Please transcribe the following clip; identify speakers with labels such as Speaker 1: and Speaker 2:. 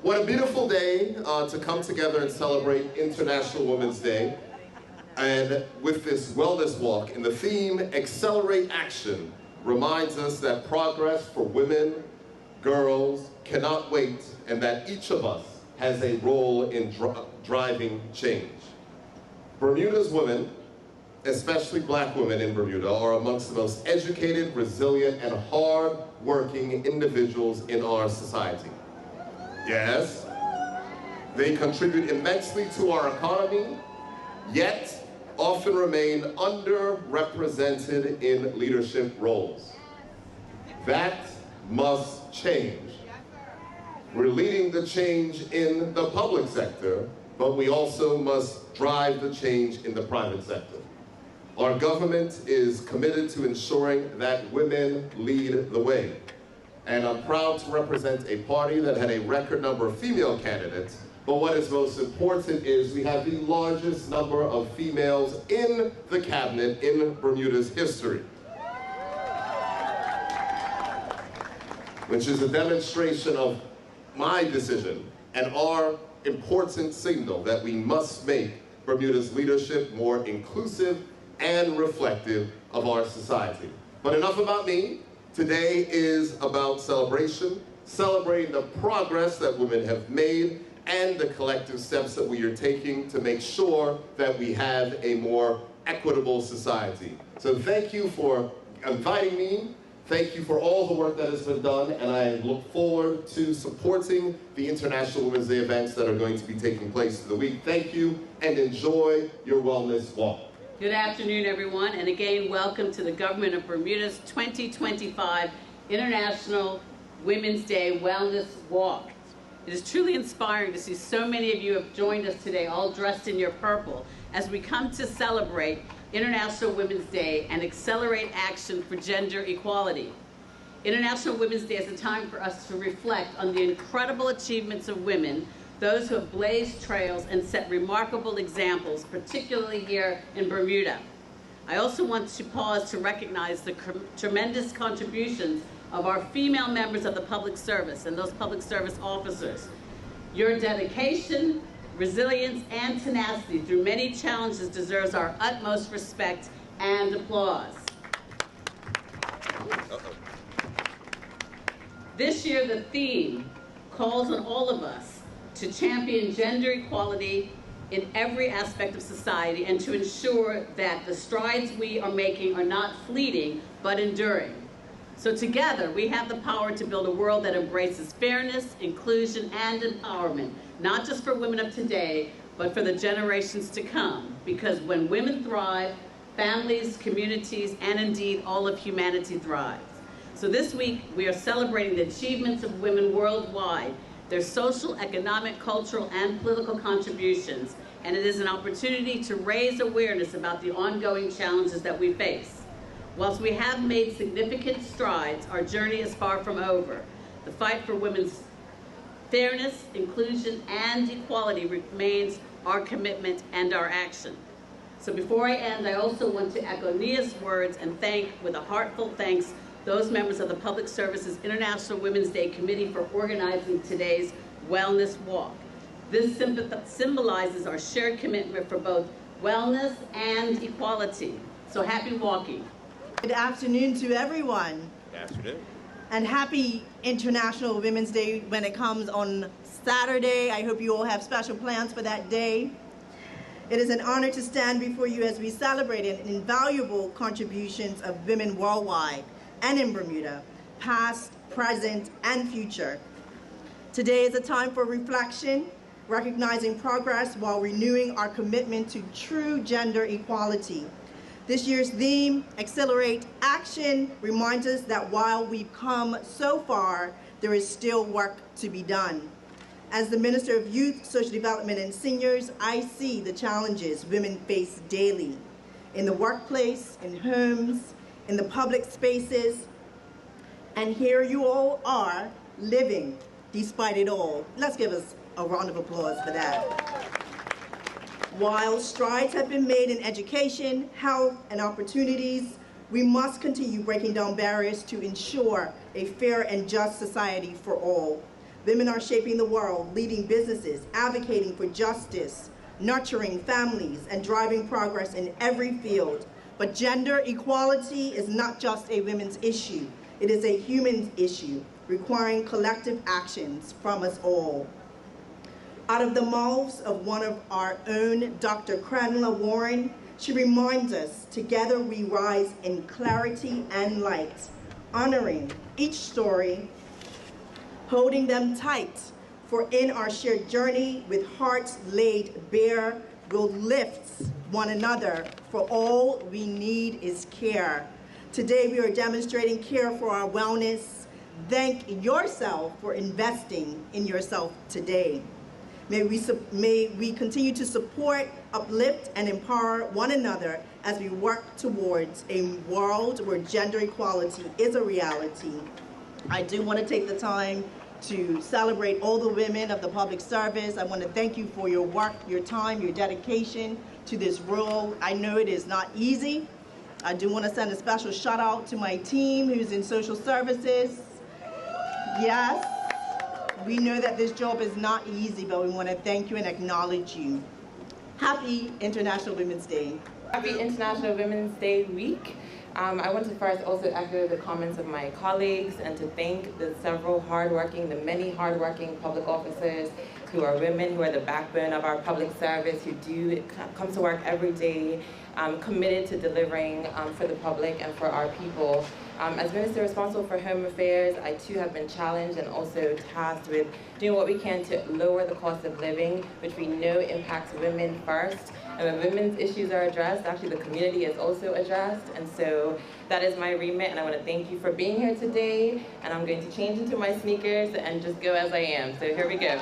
Speaker 1: What a beautiful day to come together and celebrate International Women's Day. And with this wellness walk, and the theme, Accelerate Action, reminds us that progress for women, girls, cannot wait, and that each of us has a role in driving change. Bermuda's women, especially black women in Bermuda, are amongst the most educated, resilient, and hard-working individuals in our society. Yes, they contribute immensely to our economy, yet often remain underrepresented in leadership roles. That must change. We're leading the change in the public sector, but we also must drive the change in the private sector. Our government is committed to ensuring that women lead the way. And I'm proud to represent a party that had a record number of female candidates, but what is most important is we have the largest number of females in the cabinet in Bermuda's history, which is a demonstration of my decision and our important signal that we must make Bermuda's leadership more inclusive and reflective of our society. But enough about me. Today is about celebration, celebrating the progress that women have made and the collective steps that we are taking to make sure that we have a more equitable society. So thank you for inviting me. Thank you for all the work that has been done, and I look forward to supporting the International Women's Day events that are going to be taking place through the week. Thank you, and enjoy your wellness walk.
Speaker 2: Good afternoon, everyone, and again, welcome to the Government of Bermuda's 2025 International Women's Day Wellness Walk. It is truly inspiring to see so many of you have joined us today, all dressed in your purple, as we come to celebrate International Women's Day and accelerate action for gender equality. International Women's Day is a time for us to reflect on the incredible achievements of women, those who have blazed trails and set remarkable examples, particularly here in Bermuda. I also want to pause to recognize the tremendous contributions of our female members of the public service and those public service officers. Your dedication, resilience, and tenacity through many challenges deserves our utmost respect and applause. This year, the theme calls on all of us to champion gender equality in every aspect of society and to ensure that the strides we are making are not fleeting, but enduring. So together, we have the power to build a world that embraces fairness, inclusion, and empowerment, not just for women of today, but for the generations to come. Because when women thrive, families, communities, and indeed all of humanity thrives. So this week, we are celebrating the achievements of women worldwide, their social, economic, cultural, and political contributions, and it is an opportunity to raise awareness about the ongoing challenges that we face. Whilst we have made significant strides, our journey is far from over. The fight for women's fairness, inclusion, and equality remains our commitment and our action. So before I end, I also want to echo Nia's words and thank, with a heartfelt thanks, those members of the Public Service's International Women's Day Committee for organizing today's Wellness Walk. This symbolizes our shared commitment for both wellness and equality. So happy walking.
Speaker 3: Good afternoon to everyone.
Speaker 1: Good afternoon.
Speaker 3: And happy International Women's Day when it comes on Saturday. I hope you all have special plans for that day. It is an honor to stand before you as we celebrate the invaluable contributions of women worldwide and in Bermuda, past, present, and future. Today is a time for reflection, recognizing progress while renewing our commitment to true gender equality. This year's theme, Accelerate Action, reminds us that while we've come so far, there is still work to be done. As the Minister of Youth, Social Development, and Seniors, I see the challenges women face daily in the workplace, in homes, in the public spaces, and here you all are living despite it all. Let's give us a round of applause for that. While strides have been made in education, health, and opportunities, we must continue breaking down barriers to ensure a fair and just society for all. Women are shaping the world, leading businesses, advocating for justice, nurturing families, and driving progress in every field. But gender equality is not just a women's issue. It is a human issue, requiring collective actions from us all. Out of the mouths of one of our own, Dr. Cranla Warren, she reminds us, together we rise in clarity and light, honoring each story, holding them tight, for in our shared journey with hearts laid bare, we'll lift one another, for all we need is care. Today we are demonstrating care for our wellness. Thank yourself for investing in yourself today. May we continue to support, uplift, and empower one another as we work towards a world where gender equality is a reality. I do want to take the time to celebrate all the women of the public service. I want to thank you for your work, your time, your dedication to this role. I know it is not easy. I do want to send a special shout out to my team who's in social services. Yes, we know that this job is not easy, but we want to thank you and acknowledge you. Happy International Women's Day.
Speaker 4: Happy International Women's Day week. I want to first also echo the comments of my colleagues and to thank the many hardworking public officers who are women, who are the backbone of our public service, who do come to work every day, committed to delivering for the public and for our people. As Minister responsible for Home Affairs, I too have been challenged and also tasked with doing what we can to lower the cost of living, which we know impacts women first. And when women's issues are addressed, actually the community is also addressed. And so that is my remit, and I want to thank you for being here today. And I'm going to change into my sneakers and just go as I am. So here we go.